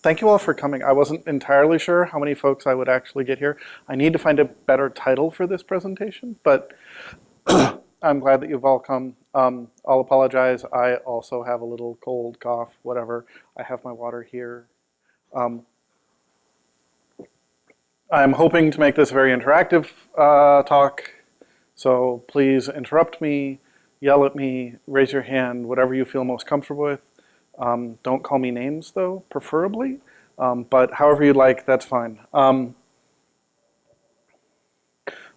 Thank you all for coming. I wasn't entirely sure how many folks I would actually get here. I need to find a better title for this presentation, but I'm glad that you've all come. I'll apologize. I also have a little cold, cough, whatever. I have my water here. I'm hoping to make this a very interactive talk, so please interrupt me, yell at me, raise your hand, whatever you feel most comfortable with. Don't call me names, though, preferably, but however you'd like, that's fine.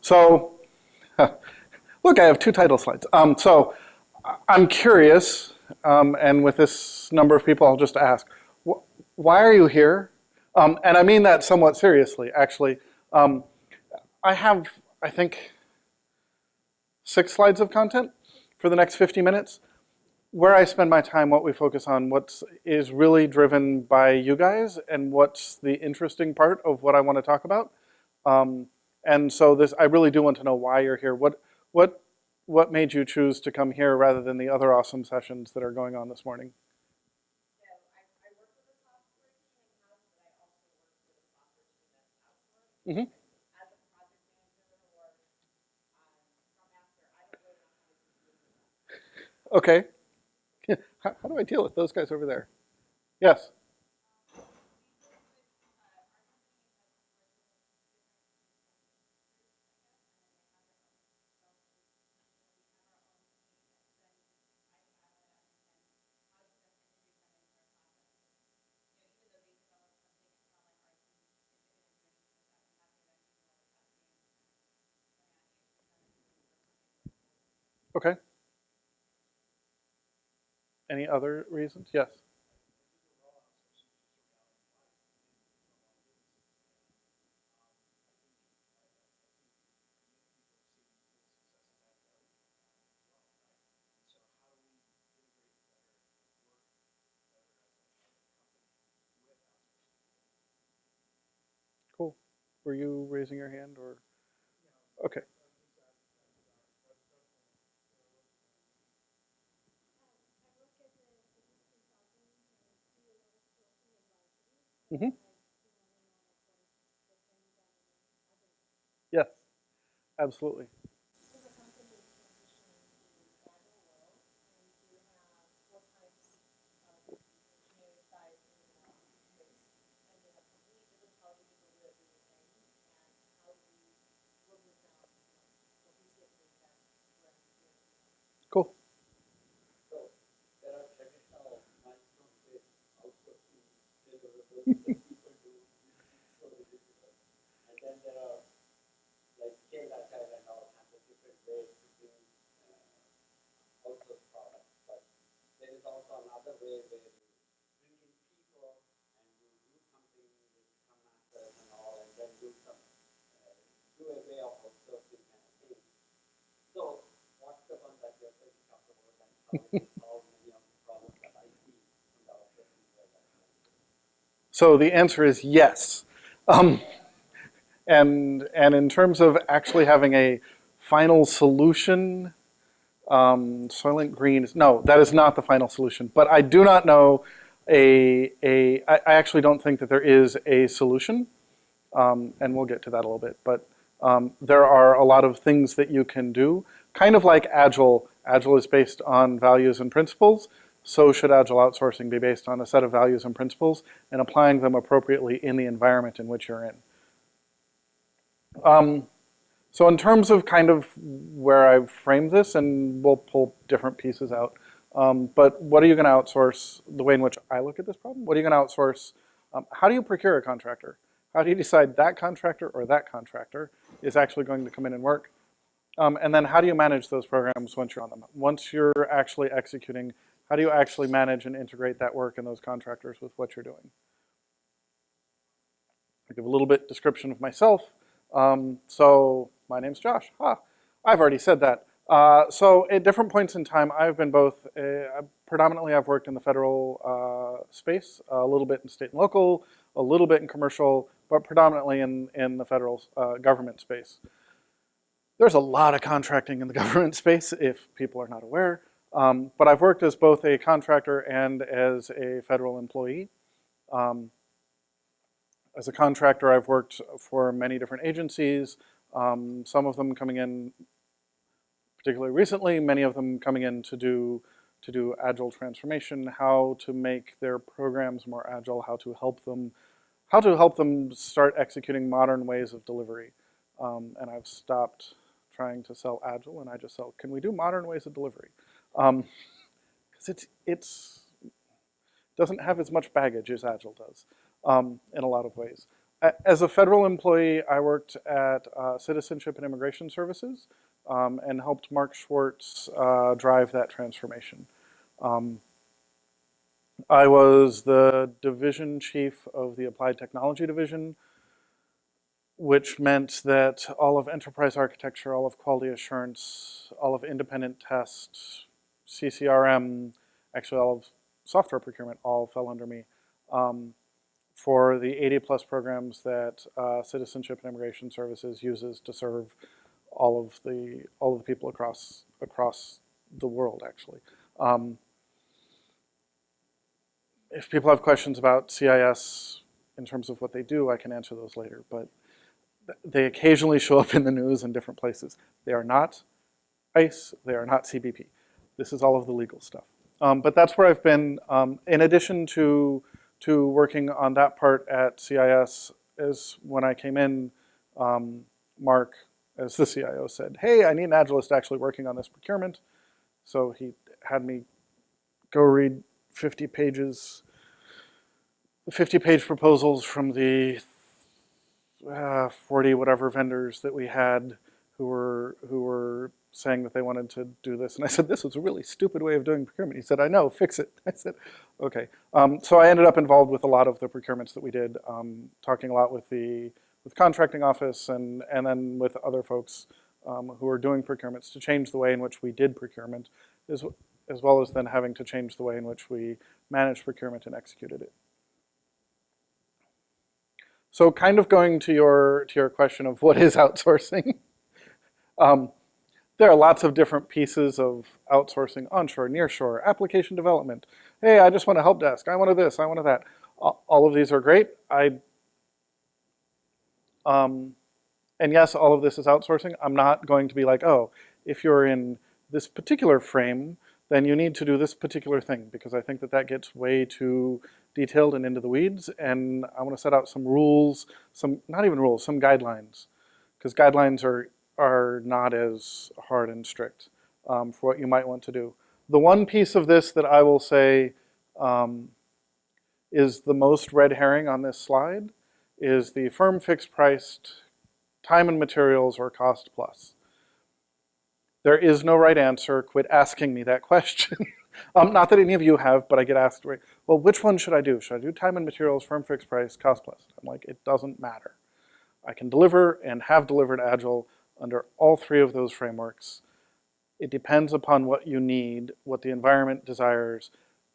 So, look, I have two title slides. So, I'm curious, and with this number of people, I'll just ask, why are you here? And I mean that somewhat seriously, actually. I have, I think, 6 slides of content for the next 50 minutes. Where I spend my time, what we focus on, what is really driven by you guys, and what's the interesting part of what I want to talk about. And so this, I really do want to know why you're here. What made you choose to come here rather than the other awesome sessions that are going on this morning? Mm-hmm. Okay. How do I deal with those guys over there? Yes. Okay. Any other reasons? Yes. Cool. Were you raising your hand or? Okay. Mm-hmm. Yes, absolutely. Cool. So the answer is yes. Um, and in terms of actually having a final solution, Soylent Green is, no, that is not the final solution. But I do not know I actually don't think that there is a solution, and we'll get to that a little bit. But there are a lot of things that you can do, kind of like Agile. Agile is based on values and principles. So should Agile outsourcing be based on a set of values and principles and applying them appropriately in the environment in which you're in. So in terms of kind of where I've framed this, and we'll pull different pieces out, but what are you going to outsource, the way in which I look at this problem? What are you going to outsource? How do you procure a contractor? How do you decide that contractor or that contractor is actually going to come in and work? And then how do you manage those programs once you're on them? Once you're actually executing, how do you actually manage and integrate that work and those contractors with what you're doing? I'll give a little bit description of myself. So my name's Josh. I've already said that. So at different points in time, I've been both, predominantly I've worked in the federal space, a little bit in state and local, a little bit in commercial, but predominantly in the federal government space. There's a lot of contracting in the government space, if people are not aware. But I've worked as both a contractor and as a federal employee. As a contractor, I've worked for many different agencies, some of them coming in particularly recently, many of them coming in to do agile transformation, how to make their programs more agile, how to help them start executing modern ways of delivery. And I've stopped trying to sell agile, and I just sell, can we do modern ways of delivery? Because it's doesn't have as much baggage as agile does in a lot of ways. As a federal employee, I worked at Citizenship and Immigration Services and helped Mark Schwartz drive that transformation. I was the division chief of the Applied Technology Division, which meant that all of enterprise architecture, all of quality assurance, all of independent tests, CCRM, actually all of software procurement all fell under me for the 80+ programs that Citizenship and Immigration Services uses to serve all of the people across the world, actually. If people have questions about CIS in terms of what they do, I can answer those later, but they occasionally show up in the news in different places. They are not ICE, they are not CBP. This is all of the legal stuff. But that's where I've been. In addition to working on that part at CIS, is when I came in, Mark, as the CIO, said, hey, I need an Agilist actually working on this procurement. So he had me go read 50 pages, the 50-page proposals from the 40 whatever vendors that we had who were saying that they wanted to do this. And I said, this was a really stupid way of doing procurement. He said, I know, fix it. I said, okay. So I ended up involved with a lot of the procurements that we did, talking a lot with the contracting office and then with other folks who were doing procurements to change the way in which we did procurement, as well as then having to change the way in which we managed procurement and executed it. So kind of going to your question of what is outsourcing. There are lots of different pieces of outsourcing: onshore, nearshore, application development. Hey, I just want a help desk. I wanted this, I wanted that. All of these are great. And yes, all of this is outsourcing. I'm not going to be like, oh, if you're in this particular frame, then you need to do this particular thing, because I think that gets way too detailed and into the weeds, and I want to set out some rules, not even rules, some guidelines, because guidelines are not as hard and strict for what you might want to do. The one piece of this that I will say is the most red herring on this slide is the firm fixed priced time and materials or cost plus. There is no right answer. Quit asking me that question. Not that any of you have, but I get asked, well, which one should I do? Should I do time and materials, firm fixed price, cost plus? I'm like, it doesn't matter. I can deliver and have delivered Agile under all three of those frameworks. It depends upon what you need, what the environment desires.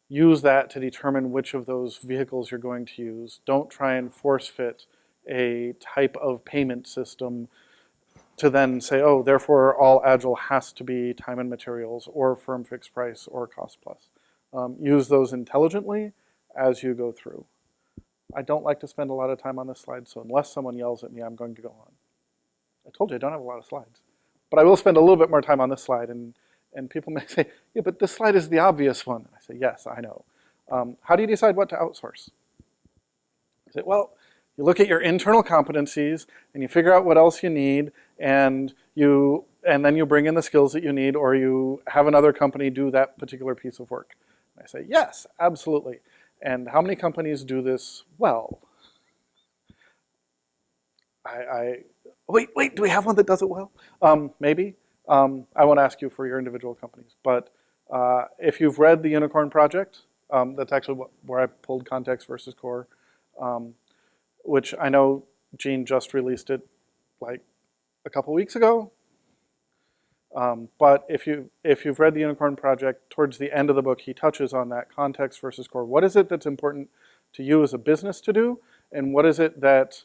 Use that to determine which of those vehicles you're going to use. Don't try and force fit a type of payment system to then say, oh, therefore all Agile has to be time and materials or firm fixed price or cost plus. Use those intelligently as you go through. I don't like to spend a lot of time on this slide, so unless someone yells at me, I'm going to go on. I told you I don't have a lot of slides. But I will spend a little bit more time on this slide, and people may say, yeah, but this slide is the obvious one. I say, yes, I know. How do you decide what to outsource? I say, well, you look at your internal competencies and you figure out what else you need, and then you bring in the skills that you need, or you have another company do that particular piece of work. And I say, yes, absolutely. And how many companies do this well? Wait, do we have one that does it well? Maybe. I won't ask you for your individual companies, but if you've read The Unicorn Project, that's actually where I pulled Context versus Core, which I know Gene just released it like a couple weeks ago. But if you've read The Unicorn Project, towards the end of the book, he touches on that context versus core. What is it that's important to you as a business to do, and what is it that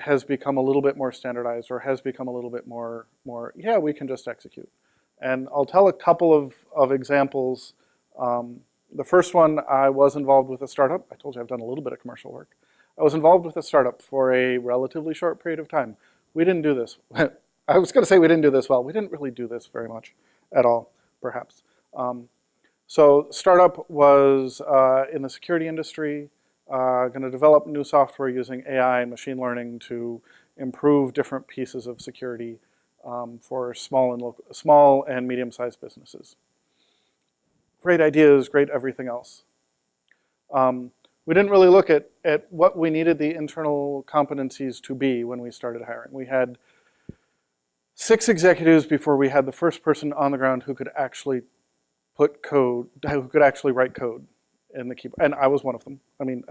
has become a little bit more standardized, or has become a little bit more yeah, we can just execute. And I'll tell a couple of examples. The first one, I was involved with a startup. I told you I've done a little bit of commercial work. I was involved with a startup for a relatively short period of time. We didn't do this. I was going to say we didn't do this well. We didn't really do this very much at all, perhaps. So startup was in the security industry, going to develop new software using AI and machine learning to improve different pieces of security for small and medium-sized businesses. Great ideas, great everything else. We didn't really look at what we needed the internal competencies to be when we started hiring. We had 6 executives before we had the first person on the ground who could actually who could actually write code in the keyboard. And I was one of them. I mean,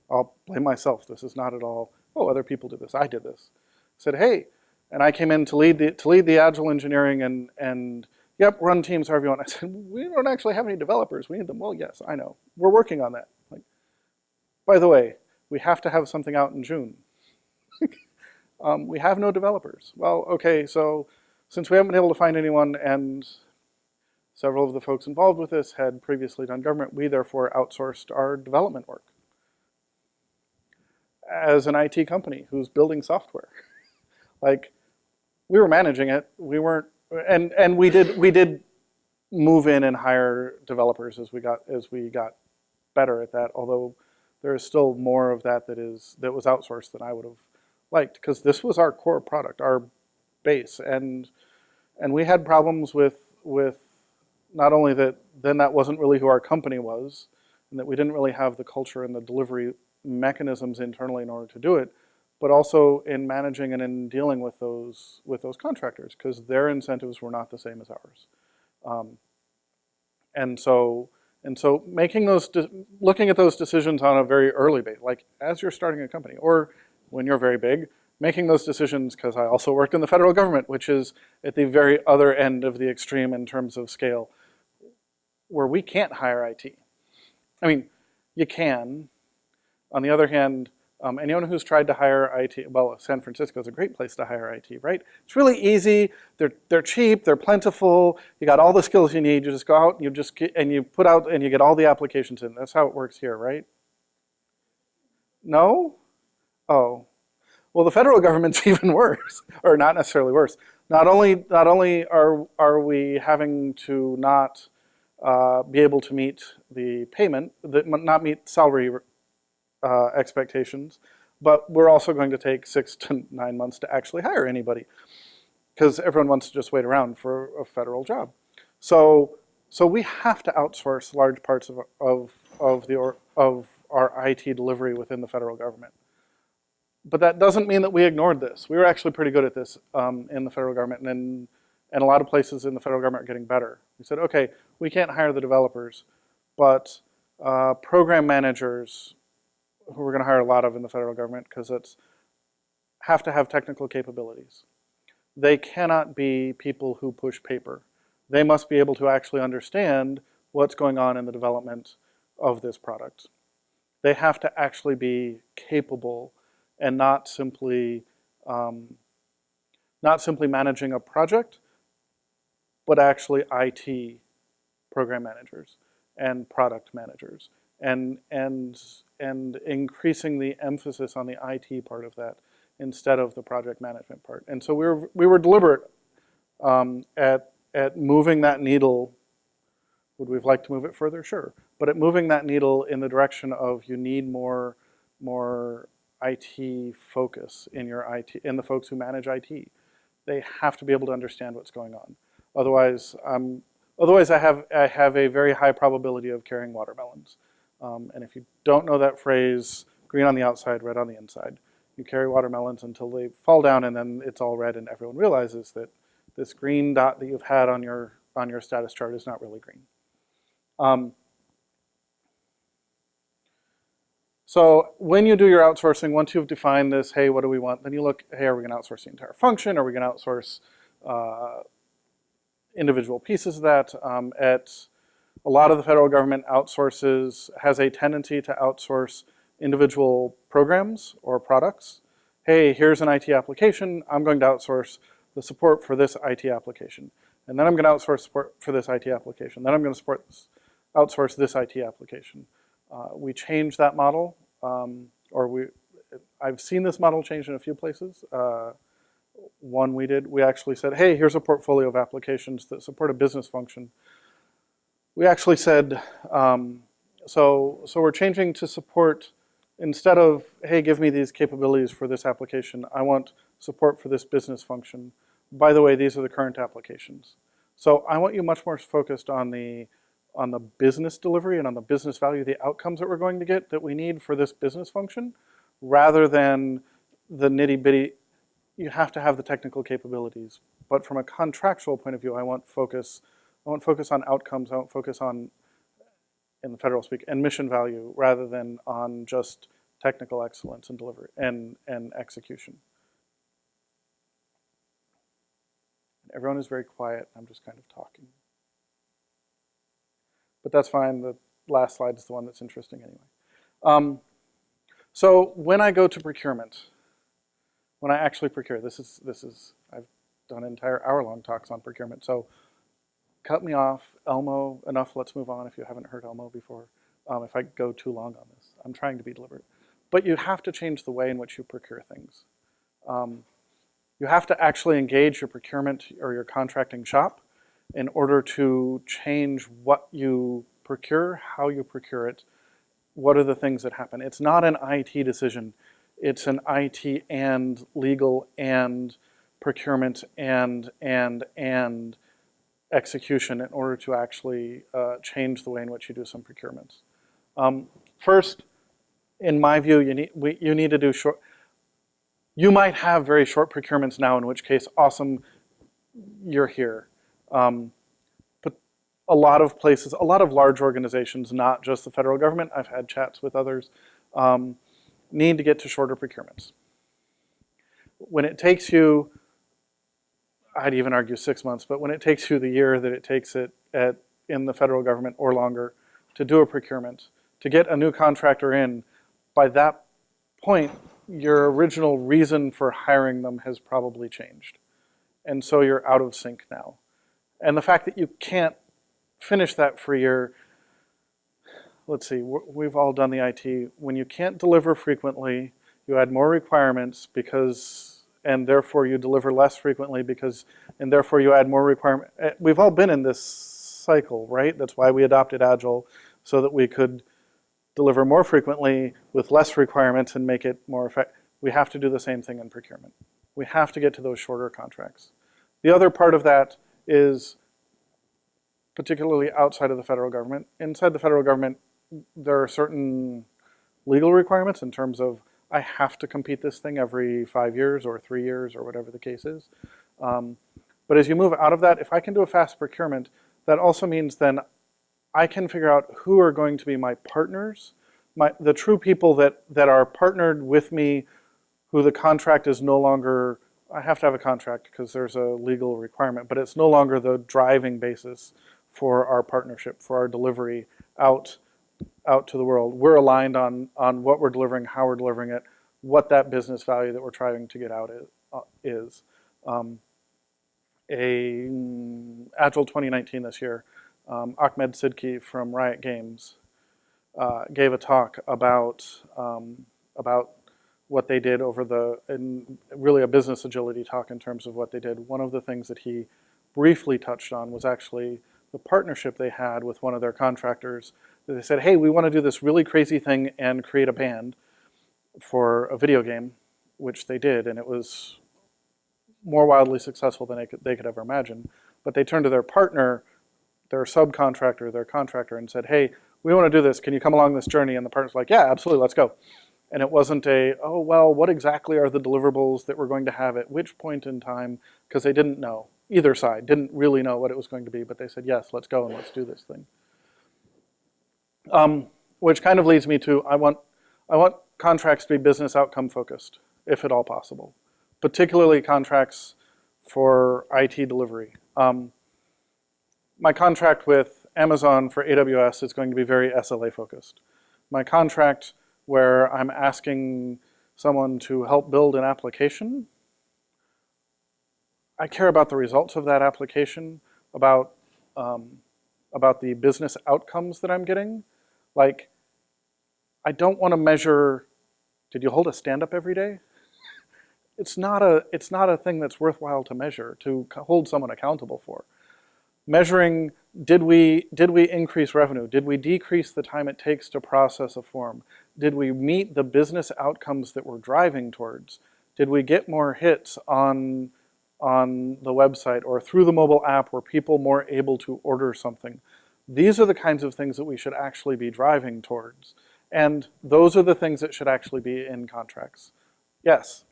I'll blame myself. This is not at all, oh, other people did this. I did this. I said, hey, and I came in to lead the Agile engineering and yep, run teams however you want. I said, we don't actually have any developers. We need them. Well, yes, I know. We're working on that. Like, by the way, we have to have something out in June. We have no developers. Well, okay, so since we haven't been able to find anyone and several of the folks involved with this had previously done government, we therefore outsourced our development work. As an IT company who's building software. Like, we were managing it, we weren't, and we did move in and hire developers as we got better at that, although there is still more of that that was outsourced than I would have liked, because this was our core product, our base, and we had problems with not only that then that wasn't really who our company was, and that we didn't really have the culture and the delivery mechanisms internally in order to do it, but also in managing and in dealing with those contractors, because their incentives were not the same as ours. And so looking at those decisions on a very early base, like as you're starting a company, or when you're very big, making those decisions, because I also worked in the federal government, which is at the very other end of the extreme in terms of scale, where we can't hire IT. I mean, you can. On the other hand, anyone who's tried to hire IT, well, San Francisco is a great place to hire IT, right? It's really easy. They're cheap. They're plentiful. You got all the skills you need. You just go out and you put out and you get all the applications in. That's how it works here, right? No? Oh. Well, the federal government's even worse, or not necessarily worse. Not only are we having to not be able to meet the payment, not meet salary expectations, but we're also going to take 6 to 9 months to actually hire anybody, because everyone wants to just wait around for a federal job. So we have to outsource large parts of our IT delivery within the federal government. But that doesn't mean that we ignored this. We were actually pretty good at this in the federal government, and a lot of places in the federal government are getting better. We said, okay, we can't hire the developers, but program managers, who we're going to hire a lot of in the federal government, because have to have technical capabilities. They cannot be people who push paper. They must be able to actually understand what's going on in the development of this product. They have to actually be capable and not simply managing a project, but actually IT program managers and product managers, and increasing the emphasis on the IT part of that instead of the project management part. And so we were deliberate at moving that needle. Would we have liked to move it further? Sure. But at moving that needle in the direction of you need more IT focus in the folks who manage IT. They have to be able to understand what's going on. Otherwise I have a very high probability of carrying watermelons. And if you don't know that phrase, green on the outside, red on the inside. You carry watermelons until they fall down, and then it's all red, and everyone realizes that this green dot that you've had on your status chart is not really green. So when you do your outsourcing, once you've defined this, hey, what do we want? Then you look, hey, are we going to outsource the entire function? Are we going to outsource individual pieces of that? At a lot of the federal government has a tendency to outsource individual programs or products. Hey, here's an IT application. I'm going to outsource the support for this IT application. And then I'm going to outsource support for this IT application. Then I'm going to outsource this IT application. We changed that model I've seen this model changed in a few places. One we actually said, hey, here's a portfolio of applications that support a business function. We actually said, so we're changing to support, instead of, hey, give me these capabilities for this application, I want support for this business function. By the way, these are the current applications. So I want you much more focused on the business delivery and on the business value, the outcomes that we're going to get that we need for this business function, rather than the nitty-bitty, you have to have the technical capabilities. But from a contractual point of view, I want focus on outcomes, I want focus on, in the federal speak, and mission value, rather than on just technical excellence and delivery and execution. Everyone is very quiet. I'm just kind of talking. But that's fine. The last slide is the one that's interesting anyway. So when I go to procurement, when I actually procure, I've done entire hour-long talks on procurement. So cut me off, Elmo, enough, let's move on if you haven't heard Elmo before. If I go too long on this, I'm trying to be deliberate. But you have to change the way in which you procure things. You have to actually engage your procurement or your contracting shop in order to change what you procure, how you procure it, what are the things that happen. It's not an IT decision. It's an IT and legal and procurement and execution in order to actually change the way in which you do some procurements. First, in my view, you need to do short. You might have very short procurements now, in which case, awesome, you're here. But a lot of places, a lot of large organizations, not just the federal government, I've had chats with others, need to get to shorter procurements. When it takes you, I'd even argue 6 months, but when it takes you the year that it takes it in the federal government or longer to do a procurement, to get a new contractor in, by that point, your original reason for hiring them has probably changed. And so you're out of sync now. And the fact that you can't finish that for a year, let's see, we've all done the IT. When you can't deliver frequently, you add more requirements and therefore you deliver less frequently and therefore you add more requirement. We've all been in this cycle, right? That's why we adopted Agile, so that we could deliver more frequently with less requirements and make it more effective. We have to do the same thing in procurement. We have to get to those shorter contracts. The other part of that is, particularly outside of the federal government. Inside the federal government, there are certain legal requirements in terms of, I have to compete this thing every 5 years or 3 years or whatever the case is. But as you move out of that, if I can do a fast procurement, that also means then I can figure out who are going to be my partners, the true people that are partnered with me, who the contract is no longer, I have to have a contract because there's a legal requirement, but it's no longer the driving basis for our partnership, for our delivery out to the world. We're aligned on what we're delivering, how we're delivering it, what that business value that we're trying to get out is. Agile 2019 this year, Ahmed Sidki from Riot Games gave a talk about what they did and really a business agility talk in terms of what they did. One of the things that he briefly touched on was actually the partnership they had with one of their contractors. They said, hey, we want to do this really crazy thing and create a band for a video game, which they did, and it was more wildly successful than they could ever imagine. But they turned to their partner, their subcontractor, their contractor, and said, hey, we want to do this. Can you come along this journey? And the partner's like, yeah, absolutely, let's go. And it wasn't oh, well, what exactly are the deliverables that we're going to have at which point in time? Because they didn't know. Either side didn't really know what it was going to be, but they said, yes, let's go and let's do this thing. Which kind of leads me to, I want contracts to be business outcome focused, if at all possible. Particularly contracts for IT delivery. My contract with Amazon for AWS is going to be very SLA focused. My contract where I'm asking someone to help build an application, I care about the results of that application, about the business outcomes that I'm getting. Like, I don't want to measure Did you hold a stand-up every day? It's not a thing that's worthwhile to measure, to hold someone accountable for. Measuring, did we increase revenue? Did we decrease the time it takes to process a form? Did we meet the business outcomes that we're driving towards? Did we get more hits on the website or through the mobile app? Were people more able to order something? These are the kinds of things that we should actually be driving towards. And those are the things that should actually be in contracts. Yes?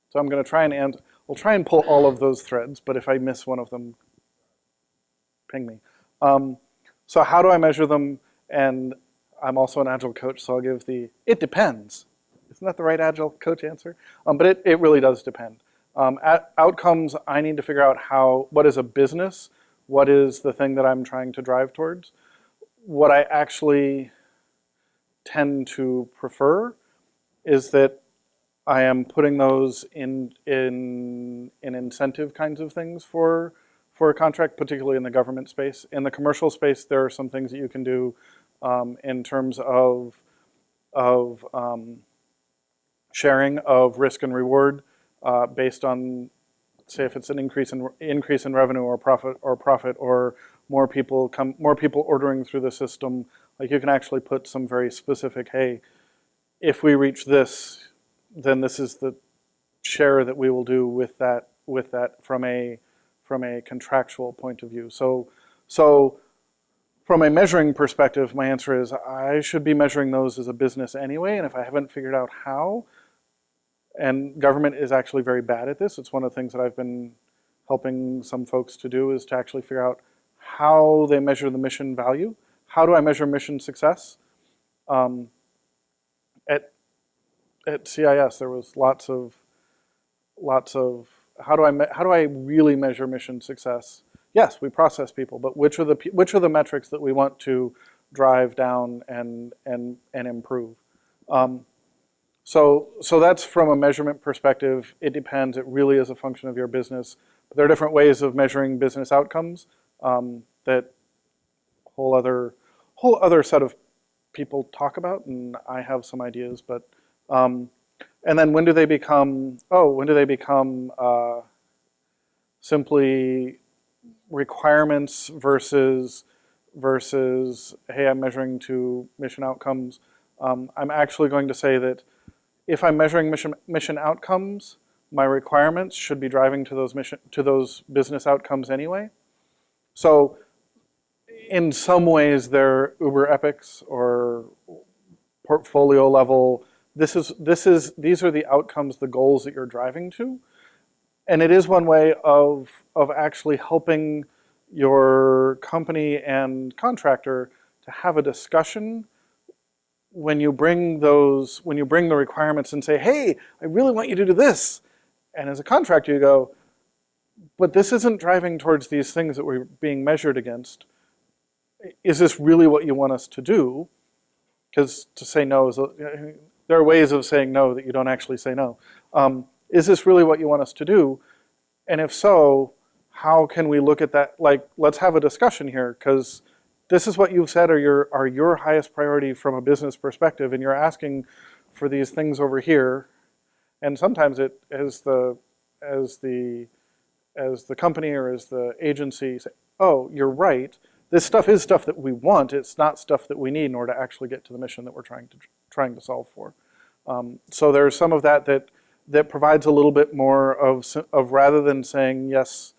So I'm going to try and we'll try and pull all of those threads, but if I miss one of them, ping me. So how do I measure them? And I'm also an Agile coach, so I'll give it depends. Isn't that the right Agile coach answer? But it really does depend. At outcomes, I need to figure out what is a business, what is the thing that I'm trying to drive towards. What I actually tend to prefer is that I am putting those in incentive kinds of things for a contract, particularly in the government space. In the commercial space, there are some things that you can do in terms of sharing of risk and reward based on, say, if it's an increase in revenue or profit or more people ordering through the system. Like, you can actually put some very specific, hey, if we reach this, then this is the share that we will do with that from a contractual point of view. So from a measuring perspective, my answer is I should be measuring those as a business anyway, and if I haven't figured out how, and government is actually very bad at this, it's one of the things that I've been helping some folks to do, is to actually figure out how they measure the mission value. How do I measure mission success? At CIS, there was lots of how do I really measure mission success? Yes, we process people, but which are the metrics that we want to drive down and improve? So that's from a measurement perspective. It depends. It really is a function of your business. But there are different ways of measuring business outcomes that whole other set of people talk about, and I have some ideas, but. And then when do they become simply requirements versus hey, I'm measuring to mission outcomes? I'm actually going to say that if I'm measuring mission outcomes, my requirements should be driving to those business outcomes anyway. So in some ways, they're uber epics or portfolio level. These are the outcomes, the goals that you're driving to. And it is one way of actually helping your company and contractor to have a discussion when you bring the requirements and say, hey, I really want you to do this. And as a contractor, you go, but this isn't driving towards these things that we're being measured against. Is this really what you want us to do? Because to say no is, there are ways of saying no that you don't actually say no. Is this really what you want us to do? And if so, how can we look at that? Like, let's have a discussion here, because this is what you've said are your highest priority from a business perspective, and you're asking for these things over here. And sometimes it as the company or as the agency say, oh, you're right. This stuff is stuff that we want. It's not stuff that we need in order to actually get to the mission that we're trying to solve for. So there's some of that provides a little bit more of rather than saying yes,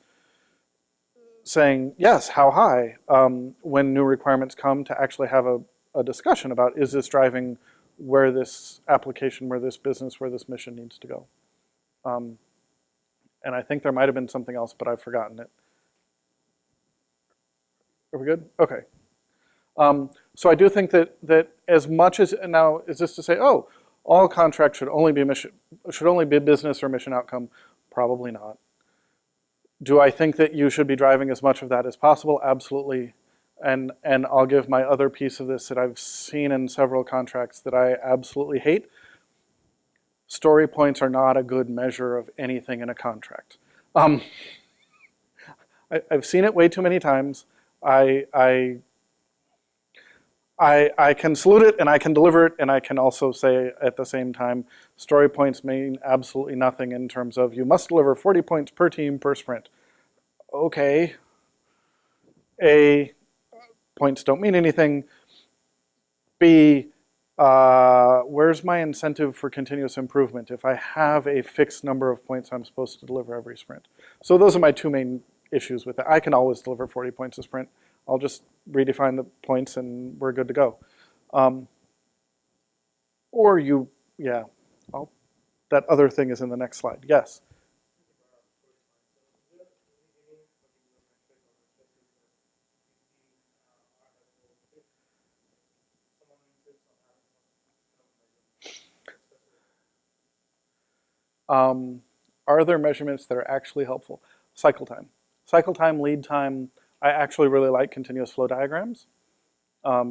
how high, when new requirements come, to actually have a discussion about, is this driving where this application, where this business, where this mission needs to go. And I think there might have been something else, but I've forgotten it. Are we good? Okay. So I do think that as much as, now is this to say, oh, all contracts should only be business or mission outcome? Probably not. Do I think that you should be driving as much of that as possible? Absolutely. And I'll give my other piece of this that I've seen in several contracts that I absolutely hate. Story points are not a good measure of anything in a contract. I've seen it way too many times. I can salute it and I can deliver it, and I can also say at the same time, story points mean absolutely nothing in terms of you must deliver 40 points per team per sprint. Okay. A, points don't mean anything. B, where's my incentive for continuous improvement if I have a fixed number of points I'm supposed to deliver every sprint? So those are my two main issues with it. I can always deliver 40 points a sprint. I'll just redefine the points and we're good to go. Or you, yeah, that other thing is in the next slide. Yes. Are there measurements that are actually helpful? Cycle time. Cycle time, lead time. I actually really like continuous flow diagrams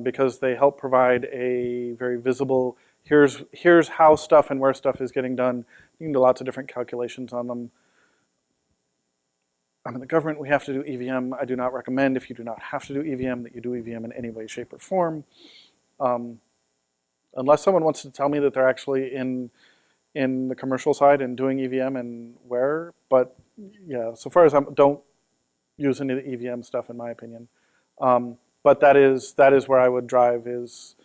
because they help provide a very visible, here's how stuff and where stuff is getting done. You can do lots of different calculations on them. I'm in the government, we have to do EVM. I do not recommend, if you do not have to do EVM, that you do EVM in any way, shape, or form. Unless someone wants to tell me that they're actually in the commercial side and doing EVM and where, but yeah, so far as don't use any of the EVM stuff in my opinion. But that is where I would drive is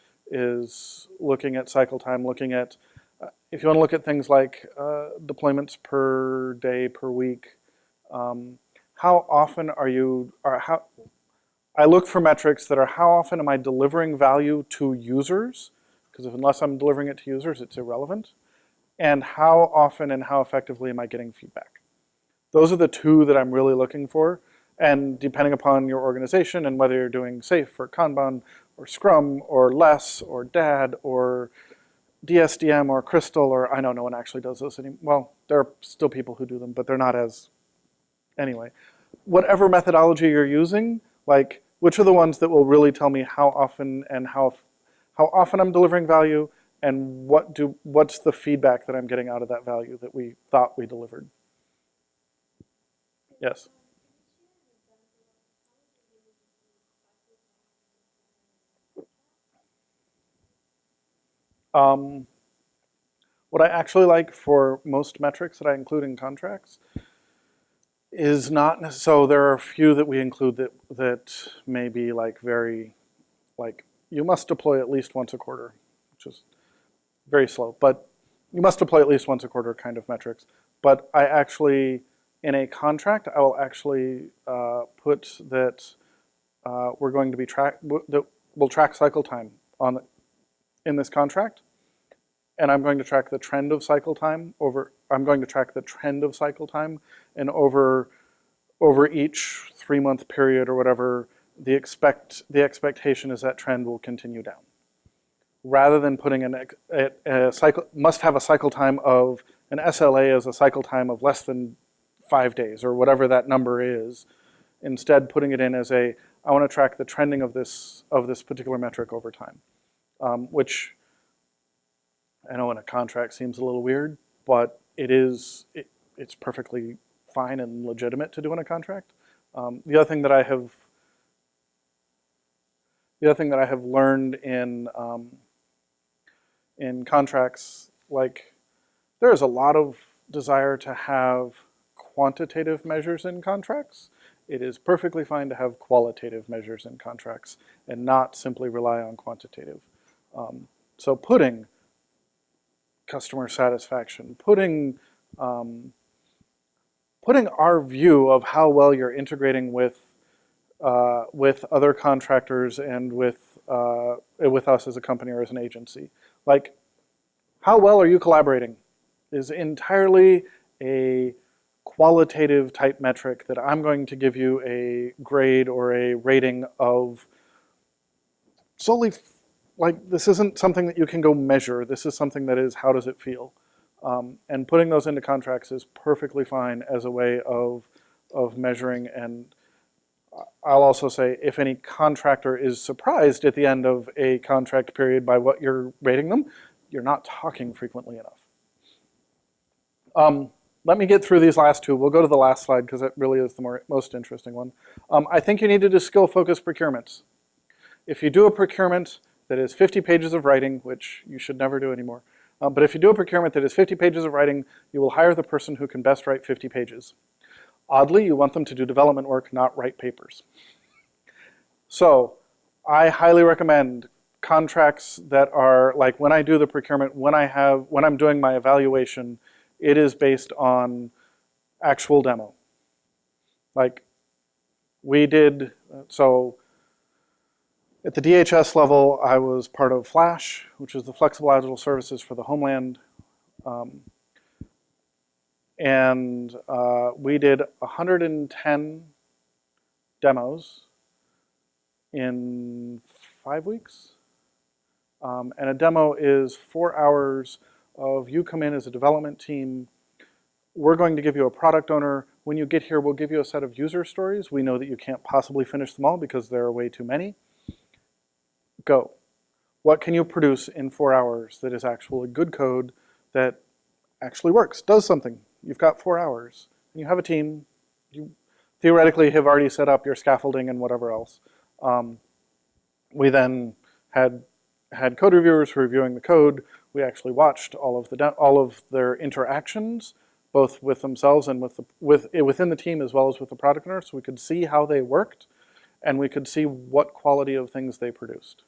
looking at cycle time, looking at, if you want to look at things like deployments per day, per week, how often I look for metrics that are how often am I delivering value to users, because unless I'm delivering it to users, it's irrelevant. And how often and how effectively am I getting feedback? Those are the two that I'm really looking for. And depending upon your organization and whether you're doing SAFe or Kanban or Scrum or Less or DAD or DSDM or Crystal, or I know no one actually does those anymore. Well, there are still people who do them, but they're not as, anyway. Whatever methodology you're using, like which are the ones that will really tell me how often and how often I'm delivering value, and what's the feedback that I'm getting out of that value that we thought we delivered? Yes. What I actually like for most metrics that I include in contracts is not, so there are a few that we include that may be like very, like you must deploy at least once a quarter, which is very slow, but you must deploy at least once a quarter kind of metrics. But I actually, in a contract, I will actually put that we're going to be that we'll track cycle time in this contract, and I'm going to track the trend of cycle time I'm going to track the trend of cycle time, and over each 3-month period or whatever, the expectation is that trend will continue down. Rather than putting a cycle, must have a cycle time of, an SLA as a cycle time of less than 5 days or whatever that number is, instead putting it in as I want to track the trending of this particular metric over time, which I know in a contract seems a little weird, but it's perfectly fine and legitimate to do in a contract. The other thing that I have learned in contracts, like there is a lot of desire to have quantitative measures in contracts. It is perfectly fine to have qualitative measures in contracts and not simply rely on quantitative. So putting customer satisfaction, putting our view of how well you're integrating with other contractors and with us as a company or as an agency. Like, how well are you collaborating is entirely a qualitative type metric that I'm going to give you a grade or a rating of solely, like this isn't something that you can go measure. This is something that is, how does it feel? And putting those into contracts is perfectly fine as a way of of measuring. And I'll also say, if any contractor is surprised at the end of a contract period by what you're rating them, you're not talking frequently enough. Let me get through these last two. We'll go to the last slide because it really is the most interesting one. I think you need to do skill-focused procurements. If you do a procurement that is 50 pages of writing, which you should never do anymore, but if you do a procurement that is 50 pages of writing, you will hire the person who can best write 50 pages. Oddly, you want them to do development work, not write papers. So I highly recommend contracts that are like, when I do the procurement, when I'm doing my evaluation, it is based on actual demo. Like we did, so at the DHS level, I was part of FLASH, which is the Flexible Agile Services for the Homeland. And we did 110 demos in 5 weeks. And a demo is 4 hours of you come in as a development team. We're going to give you a product owner. When you get here, we'll give you a set of user stories. We know that you can't possibly finish them all because there are way too many. Go. What can you produce in 4 hours that is actually good code that actually works, does something? You've got 4 hours. You have a team. You theoretically have already set up your scaffolding and whatever else. We then had code reviewers reviewing the code. We actually watched all of their interactions, both with themselves and within the team as well as with the product owner, so we could see how they worked and we could see what quality of things they produced.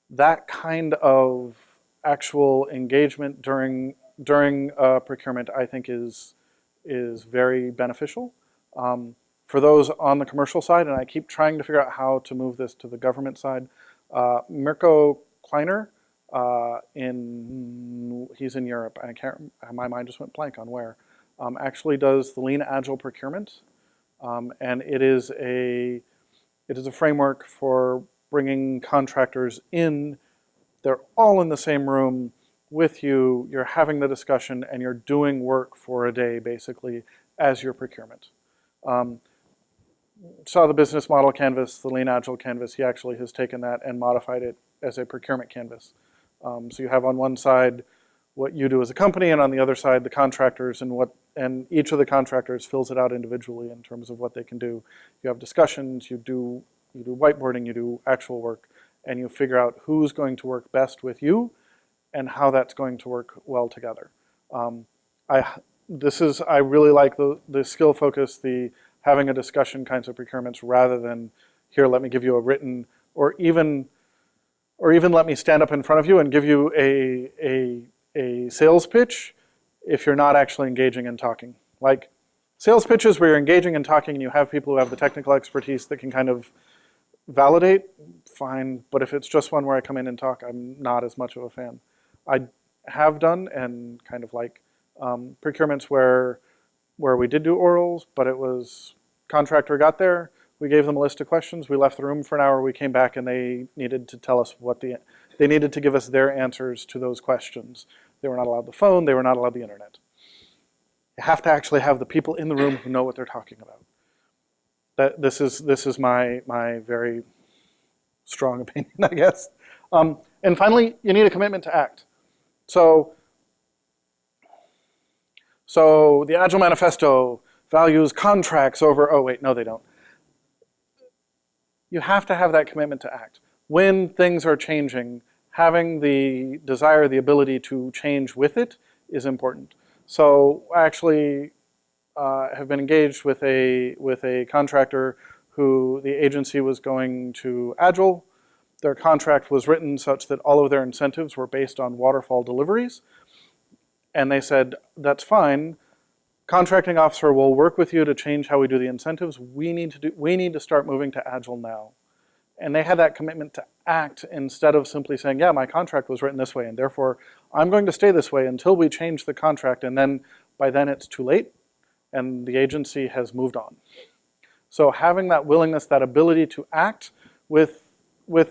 That kind of actual engagement during procurement, I think, is very beneficial. For those on the commercial side, and I keep trying to figure out how to move this to the government side, Mirko Kleiner, he's in Europe. I can't. My mind just went blank on where. Actually, does the Lean Agile procurement, and it is a framework for bringing contractors in. They're all in the same room with you. You're having the discussion, and you're doing work for a day, basically, as your procurement. Saw the business model canvas, the Lean Agile canvas. He actually has taken that and modified it as a procurement canvas. So you have on one side what you do as a company, and on the other side the contractors, and each of the contractors fills it out individually in terms of what they can do. You have discussions, you do whiteboarding, you do actual work, and you figure out who's going to work best with you and how that's going to work well together. I really like the skill focus, the having a discussion kinds of procurements, rather than here, let me give you a written, or even let me stand up in front of you and give you a sales pitch if you're not actually engaging and talking. Like sales pitches where you're engaging and talking and you have people who have the technical expertise that can kind of validate, fine. But if it's just one where I come in and talk, I'm not as much of a fan. I have done and kind of like procurements where we did do orals, but it was contractor got there, we gave them a list of questions, we left the room for an hour, we came back and they needed to tell us they needed to give us their answers to those questions. They were not allowed the phone, they were not allowed the internet. You have to actually have the people in the room who know what they're talking about. This is my very strong opinion, I guess. And finally, you need a commitment to act. So the Agile Manifesto values contracts over, oh wait, no they don't. You have to have that commitment to act. When things are changing, having the desire, the ability to change with it is important. So I actually have been engaged with a contractor who the agency was going to Agile. Their contract was written such that all of their incentives were based on waterfall deliveries. And they said, that's fine. Contracting officer will work with you to change how we do the incentives. We need to start moving to Agile now. And they had that commitment to act instead of simply saying, yeah, my contract was written this way, and therefore I'm going to stay this way until we change the contract, and then by then it's too late, and the agency has moved on. So having that willingness, that ability to act with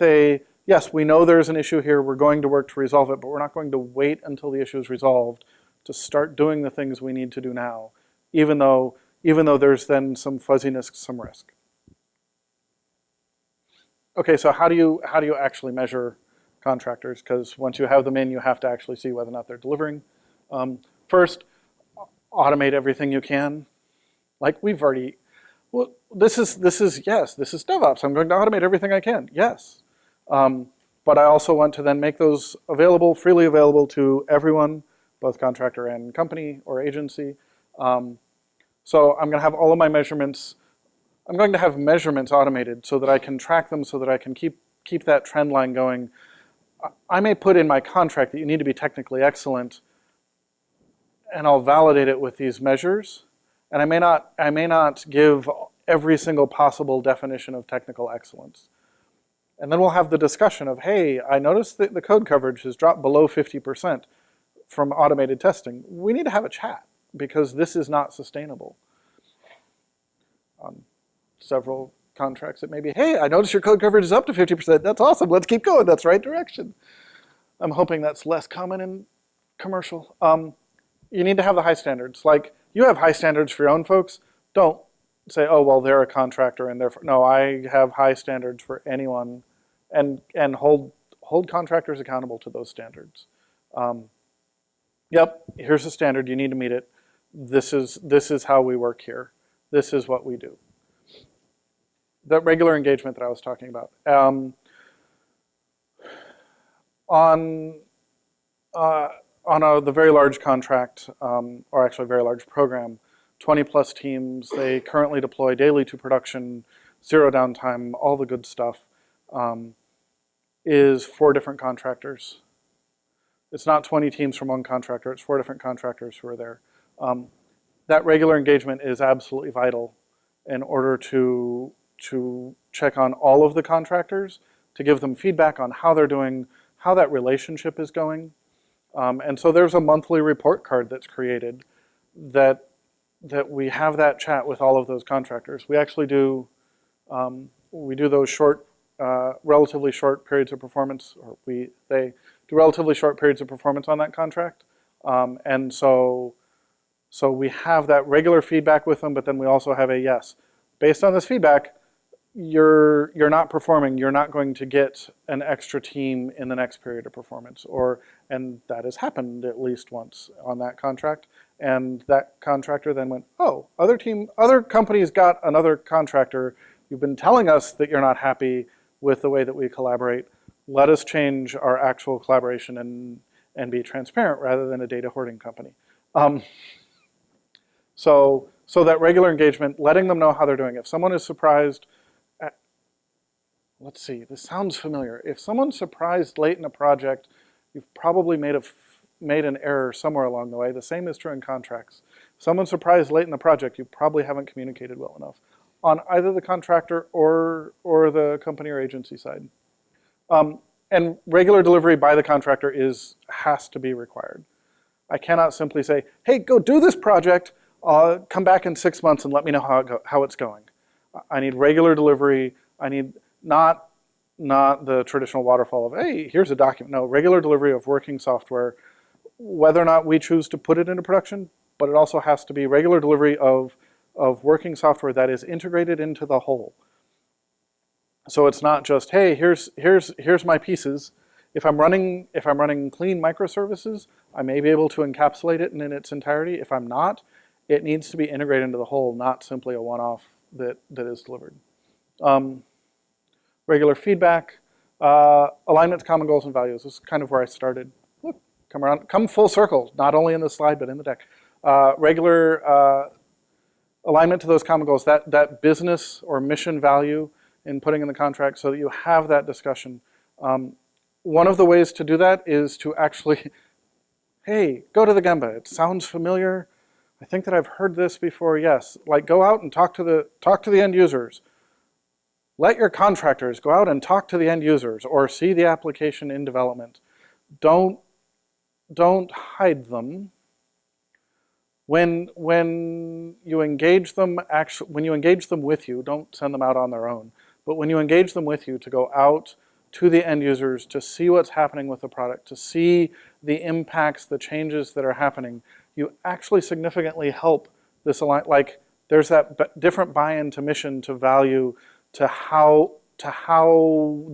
a, yes, we know there's an issue here, we're going to work to resolve it, but we're not going to wait until the issue is resolved to start doing the things we need to do now, even though even though there's then some fuzziness, some risk. Okay, so how do you actually measure contractors? Because once you have them in, you have to actually see whether or not they're delivering. First, automate everything you can. Like we've already, well, this is DevOps. I'm going to automate everything I can. Yes, but I also want to then make those available, freely available to everyone, both contractor and company or agency. So I'm going to have all of my measurements. I'm going to have measurements automated so that I can track them, so that I can keep that trend line going. I may put in my contract that you need to be technically excellent, and I'll validate it with these measures. And I may not give every single possible definition of technical excellence. And then we'll have the discussion of, hey, I noticed that the code coverage has dropped below 50% from automated testing. We need to have a chat because this is not sustainable. Several contracts that maybe, hey, I noticed your code coverage is up to 50%. That's awesome. Let's keep going. That's the right direction. I'm hoping that's less common in commercial. You need to have the high standards. Like, you have high standards for your own folks. Don't say, oh, well, they're a contractor and therefore, no, I have high standards for anyone, and hold contractors accountable to those standards. Yep, here's the standard. You need to meet it. This is how we work here. This is what we do. That regular engagement that I was talking about. On the very large contract, or actually a very large program, 20 plus teams, they currently deploy daily to production, zero downtime, all the good stuff, is 4 different contractors. It's not 20 teams from one contractor, it's 4 different contractors who are there. That regular engagement is absolutely vital in order to check on all of the contractors, to give them feedback on how they're doing, how that relationship is going. And so there's a monthly report card that's created that we have that chat with all of those contractors. We actually do, we do those short, relatively short periods of performance, or they do relatively short periods of performance on that contract. And so we have that regular feedback with them, but then we also have a yes. Based on this feedback, you're not performing, you're not going to get an extra team in the next period of performance. And that has happened at least once on that contract. And that contractor then went, oh, other companies got another contractor. You've been telling us that you're not happy with the way that we collaborate. Let us change our actual collaboration and be transparent rather than a data hoarding company. So that regular engagement, letting them know how they're doing. If someone is surprised, let's see, this sounds familiar. If someone's surprised late in a project, you've probably made an error somewhere along the way. The same is true in contracts. If someone's surprised late in the project, you probably haven't communicated well enough on either the contractor or the company or agency side. And regular delivery by the contractor has to be required. I cannot simply say, hey, go do this project, come back in 6 months and let me know how it's going. I need regular delivery. I need not the traditional waterfall of, hey, here's a document. No, regular delivery of working software, whether or not we choose to put it into production, but it also has to be regular delivery of working software that is integrated into the whole. So it's not just, hey, here's my pieces. If I'm running clean microservices, I may be able to encapsulate it in its entirety. If I'm not, it needs to be integrated into the whole, not simply a one-off that is delivered. Regular feedback, alignment to common goals and values. This is kind of where I started. Look, come full circle, not only in the slide, but in the deck. Regular alignment to those common goals, that business or mission value in putting in the contract so that you have that discussion. One of the ways to do that is to actually, hey, go to the Gemba. It sounds familiar. I think that I've heard this before. Yes, like go out and talk to the end users. Let your contractors go out and talk to the end users or see the application in development. Don't hide them. When you engage them, when you engage them with you, don't send them out on their own. But when you engage them with you to go out to the end users, to see what's happening with the product, to see the impacts, the changes that are happening, you actually significantly help this align. Like there's that different buy-in to mission, to value, to how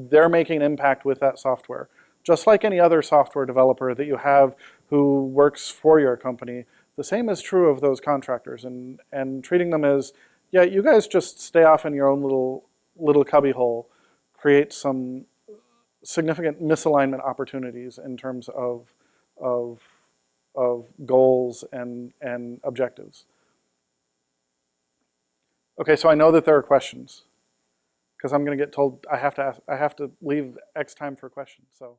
they're making an impact with that software. Just like any other software developer that you have who works for your company, the same is true of those contractors, and treating them as, yeah, you guys just stay off in your own little cubbyhole, create some significant misalignment opportunities in terms of goals and objectives. Okay, so I know that there are questions, because I'm going to get told I have to leave X time for questions. So.